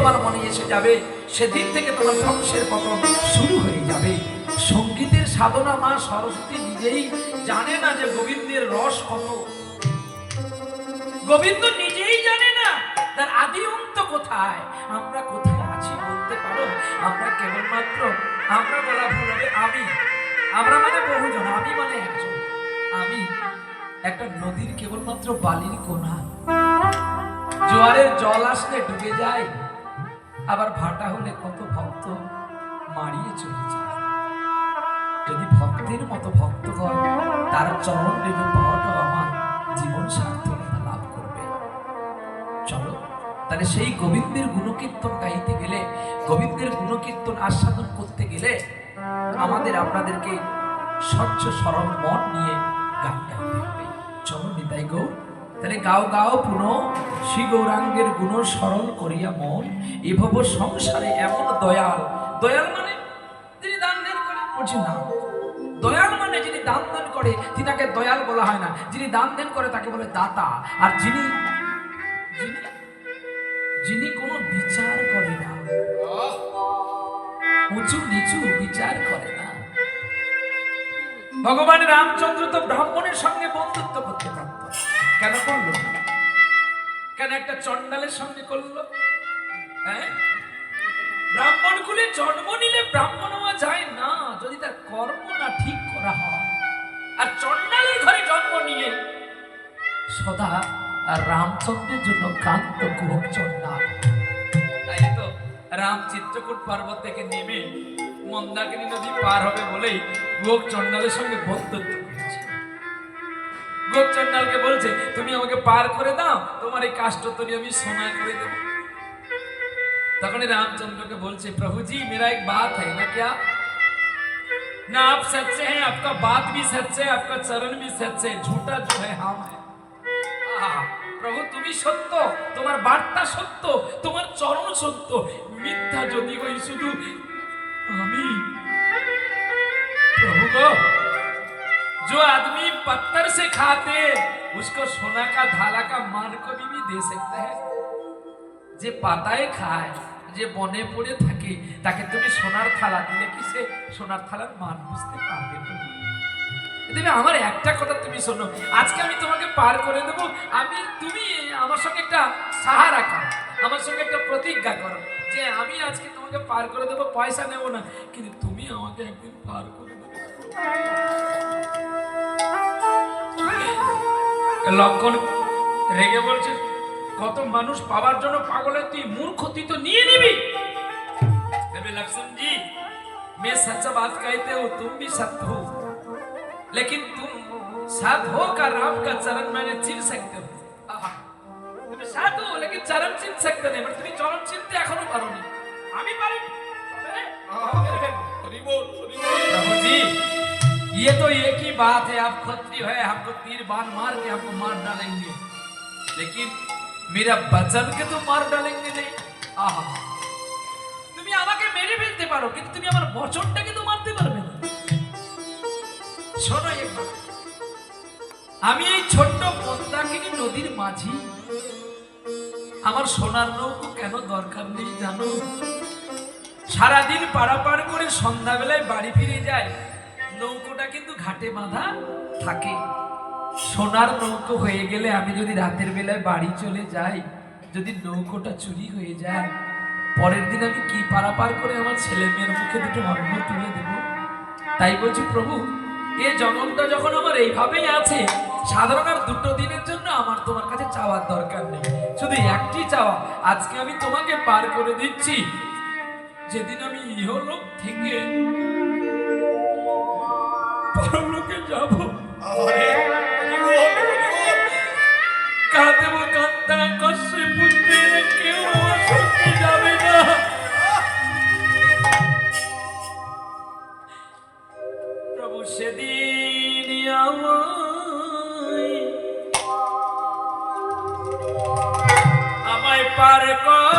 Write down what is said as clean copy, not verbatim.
তোমার মনে এসে যাবে, সেদিন থেকে তোমার ধ্বংসের পতন শুরু হয়ে যাবে। সঙ্গীতের সাধনা মা সরস্বতী নিজেই জানে না যে গোবিন্দের রস কত। গোবিন্দ নিজেই জানে না তার আদি অন্ত কোথায়। আমরা কোথায় আছি বলতে পারো? আমরা কেবলমাত্র, আমরা বলা ভুল হবে, আমরা মানে বহুজন, আমি মানে একজন। আমি একটা নদীর কেবলমাত্র বালির কোনা। জোয়ারের জল আসলে ডুবে যায়, আবার ভাটা হলে কত ভক্ত মারিয়ে চলে যায়। যদি ভক্তের মতো ভক্ত হয়, তার চরণ রেণু পাওয়াটাও আমার জীবন সার্থকতা লাভ করবে। চলো তাহলে সেই গোবিন্দের গুণকীর্তন গাইতে গেলে, গোবিন্দের গুণকীর্তন আস্বাদন করতে গেলে আমাদের আপনাদেরকে স্বচ্ছ সরল মন নিয়ে গান গাইতে হবে। চলো নিতাই গৌর, তাহলে গাও গাও পুনঃ শ্রী গৌরাঙ্গের গুণ স্মরণ করিয়া মন, এভব সংসারে এমন দয়াল। দয়াল মানে যিনি দান ধ্যান করে, বলছি না। দয়াল মানে যিনি দান ধ্যান করে তিনাকে দয়াল বলা হয় না, যিনি দান ধ্যান করে তাকে বলে দাতা। আর যিনি যিনি কোনো বিচার করে না, উঁচু নিচু বিচার করে না। ভগবান রামচন্দ্র তো ব্রাহ্মণের সঙ্গে বন্ধুত্ব করতে পারত, কেন করলো? কেন একটা চণ্ডালের সঙ্গে করলো? হ্যাঁ, ব্রাহ্মণ কুলে জন্ম নিলে ব্রাহ্মণ হওয়া যায় না যদি তার কর্ম না ঠিক করা হয়। আর চণ্ডালের ঘরে জন্ম নিয়ে সদা আর রামচন্দ্রের জন্য কান্ত কুহক চণ্ডাল। তাই তো রাম চিত্রকূট পর্বত থেকে নেমে মন্দাকিনী নদী পার হবে বলেই গোপ চণ্ডালের সঙ্গে বন্ধুত্ব করেছে। গোপ চণ্ডালকে বলছে, তুমি আমাকে পার করে দাও, তোমার এই কাষ্ঠতরি আমি সোনা করে দেব। तखन रामचंद्र के बोलते प्रभु जी मेरा एक बात है ना, क्या ना आप सच्चे हैं, आपका बात भी सच्चे है, आपका चरण भी सच्चे है, झूठा जो है हम है। प्रभु तुम्ही सत्य, तुम्हार बार्ता सत्य, तुम्हार चरण सत्य, मिथ्या यदि हई शुधु आमी। प्रभु को जो आदमी पत्थर से खाते उसको सोना का धाला का मान कभी भी दे सकता है। যে পাতায় খায়, যে বনে পড়ে থাকে, তাকে তুমি সোনার থালা দিলে কি সে সোনার থালার মান বুঝতে পারবে না? তুমি আমার একটা কথা তুমি শোনো, আজকে আমি তোমাকে পার করে দেব, আমি তুমি আমার সঙ্গে একটা সাহারা করো, আমার সঙ্গে একটা প্রতিজ্ঞা করো যে আমি আজকে তোমাকে পার করে দেব, পয়সা নেব না, কিন্তু তুমি আমাকে একদিন পার করে দেবে। লক্ষণ রেগে বলছে, কত মানুষ পাওয়ার জন্য পাগল, তুই মূর্খ, তুই তো নিয়ে নিবি। लक्ष्मण जी मैं सच्चा बात कहते हो, तुम भी सत्य हो, लेकिन तुम साथ हो का राम का चरण मैंने चिन सकते हो। तुम साथ हो लेकिन चरण चिन सकते नहीं, तुम चरण चिनते एखोनो पारोनी, आमी पारिनी। प्रभु जी ये तो एक ही बात है, आप क्षत्रिय है, आपको तीर बाण मार के आपको मार डालेंगे, लेकिन मेरा वचन के तो मार डालेंगे नहीं। তুমি আমাকে মেরে ফেলতে পারো, কিন্তু তুমি আমার বচনটাকে তো মারতে পারবে না। শোনো একবার, আমি এই ছোট্ট মন্দাকিনী নদীর মাঝি, আমার সোনার নৌকো কেন দরকার নেই জানো? সারাদিন পারাপার করে সন্ধ্যাবেলায় বাড়ি ফিরে যায়, নৌকোটা কিন্তু ঘাটে বাঁধা থাকে। সোনার নৌকো হয়ে গেলে আমি যদি রাতের বেলায় বাড়ি চলে যাই, যদি নৌকোটা চুরি হয়ে যায়, পরের দিন আমি কি পারাপার করে আমার ছেলে মেয়ের মুখে দুটো অন্ন তুলে দেব? তাই বলছি প্রভু, এই জন্মটা যখন আমার এইভাবেই আছে, সাধারণ আর দুটো দিনের জন্য আমার তোমার কাছে চাওয়ার দরকার নেই, শুধু একটি চাওয়া, আজকে আমি তোমাকে পার করে দিচ্ছি, যেদিন আমি ইহলোক থেকে পরলোকে যাব।